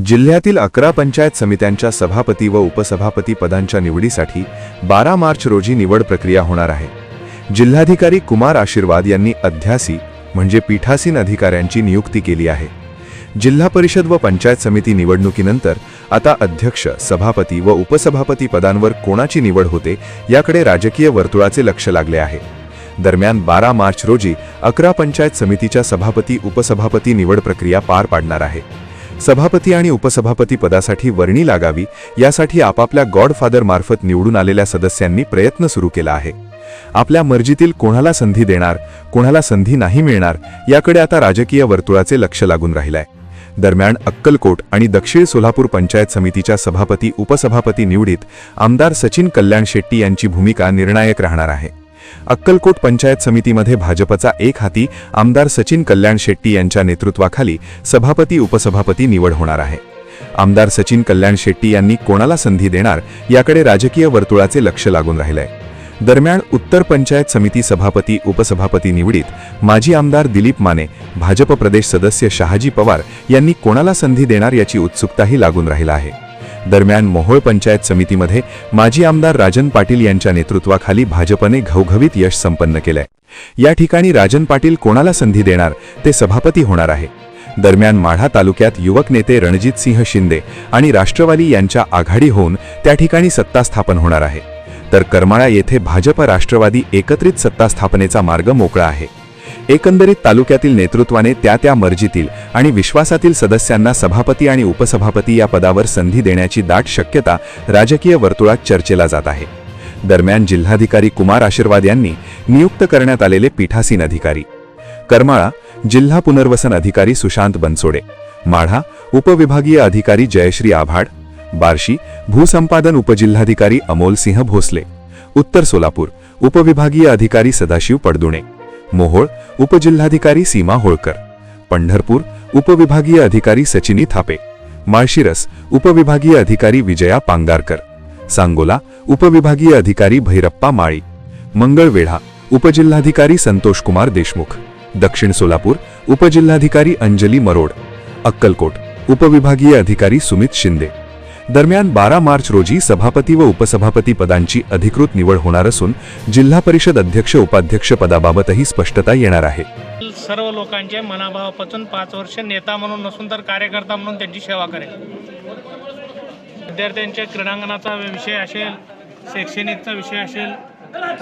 जिल्ह्यातील 11 पंचायत समित्यांच्या सभापती व उपसभापती पदांच्या निवडीसाठी 12 मार्च रोजी निवड प्रक्रिया होणार आहे। जिल्हाधिकारी कुमार आशीर्वाद यांनी अध्यासी म्हणजे पीठासीन अधिकाऱ्यांची नियुक्ती केली आहे। जिल्हा परिषद व पंचायत समिती निवडणुकीनंतर आता अध्यक्ष, सभापती व उपसभापती पदांवर कोणाची निवड होते याकडे राजकीय वर्तुळाचे लक्ष लागले आहे। दरम्यान 12 मार्च रोजी 11 पंचायत समितीच्या सभापती उपसभापती निवड प्रक्रिया पार पाडणार आहे। सभापती आणि उपसभापती पदासाठी वर्णी लागावी यासाठी आपापल्या गॉडफादर मार्फत निवडून आलेल्या सदस्यांनी प्रयत्न सुरू केला आहे। आपल्या मर्जीतील कोणाला संधी देणार, कोणाला संधी नाही मिळणार याकडे आता राजकीय वर्तुळाचे लक्ष लागून राहिलाय। दरम्यान अक्कलकोट आणि दक्षिण सोलापूर पंचायत समितीच्या सभापती उपसभापती निवडीत आमदार सचिन कल्याण शेट्टी यांची भूमिका निर्णायक राहणार आहे। अक्कलकोट पंचायत समितीमध्ये भाजपचा एक हाती आमदार सचिन कल्याण शेट्टी यांच्या नेतृत्वाखाली सभापती उपसभापती निवड होणार आहे। आमदार सचिन कल्याण शेट्टी यांनी कोणाला संधी देणार याकडे राजकीय वर्तुळाचे लक्ष लागून राहिलंय। दरम्यान उत्तर पंचायत समिती सभापती उपसभापती निवडीत माजी आमदार दिलीप माने, भाजप प्रदेश सदस्य शहाजी पवार यांनी कोणाला संधी देणार याची उत्सुकताही लागून राहिला आहे। दरम्यान मोहोळ पंचायत समितीमध्ये माजी आमदार राजन पाटील यांच्या नेतृत्वाखाली भाजपने घवघवीत यश संपन्न केलंय। या ठिकाणी राजन पाटील कोणाला संधी देणार ते सभापती होणार आहे। दरम्यान माढा तालुक्यात युवक नेते रणजितसिंह शिंदे आणि राष्ट्रवादी यांच्या आघाडी होऊन त्या ठिकाणी सत्ता स्थापन होणार आहे, तर करमाळा येथे भाजप राष्ट्रवादी एकत्रित सत्ता स्थापनेचा मार्ग मोकळा आहे। एकंदरीत तालुक्यातील नेतृत्वाने त्या मर्जीतील आणि विश्वासातील सदस्यांना सभापती आणि उपसभापती या पदावर संधी देण्याची दाट शक्यता राजकीय वर्तुळात चर्चेला जात आहे। दरम्यान जिल्हाधिकारी कुमार आशीर्वाद यांनी नियुक्त करण्यात आलेले पीठासीन अधिकारी: करमाळा जिल्हा पुनर्वसन अधिकारी सुशांत बनसोडे, माढा उपविभागीय अधिकारी जयश्री आभाड, बार्शी भूसंपादन उपजिल्हाधिकारी अमोल सिंह भोसले, उत्तर सोलापूर उपविभागीय अधिकारी सदाशिव पडदुणे, मोहोळ उपजिल्हाधिकारी सीमा होळकर, पंढरपूर उपविभागीय अधिकारी सचिनी थापे, माळशिरस उपविभागीय अधिकारी विजया पांगारकर, सांगोला उपविभागीय अधिकारी भैरप्पा माळी, मंगळवेढा उपजिल्हाधिकारी संतोष कुमार देशमुख, दक्षिण सोलापूर उपजिल्हाधिकारी अंजली मरोड, अक्कलकोट उपविभागीय अधिकारी सुमित शिंदे। दरम्यान 12 मार्च रोजी सभापती व उपसभापती पदांची अधिकृत निवड होणार असून जिल्हा परिषद अध्यक्ष उपाध्यक्ष पदाबाबतही स्पष्टता येणार आहे। सर्व लोकांचे मनाभावापासून 5 वर्ष नेता म्हणून नसून तर कार्यकर्ता म्हणून त्यांची सेवा करेल। विद्यार्थ्यांच्या क्रीडांगणाचा विषय असेल, शैक्षणिकचा विषय असेल,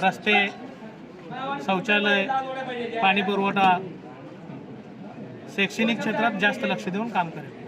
रस्ते, शौचालय, पाणी पुरवठा, शैक्षणिक क्षेत्रात जास्त लक्ष देऊन काम करेल।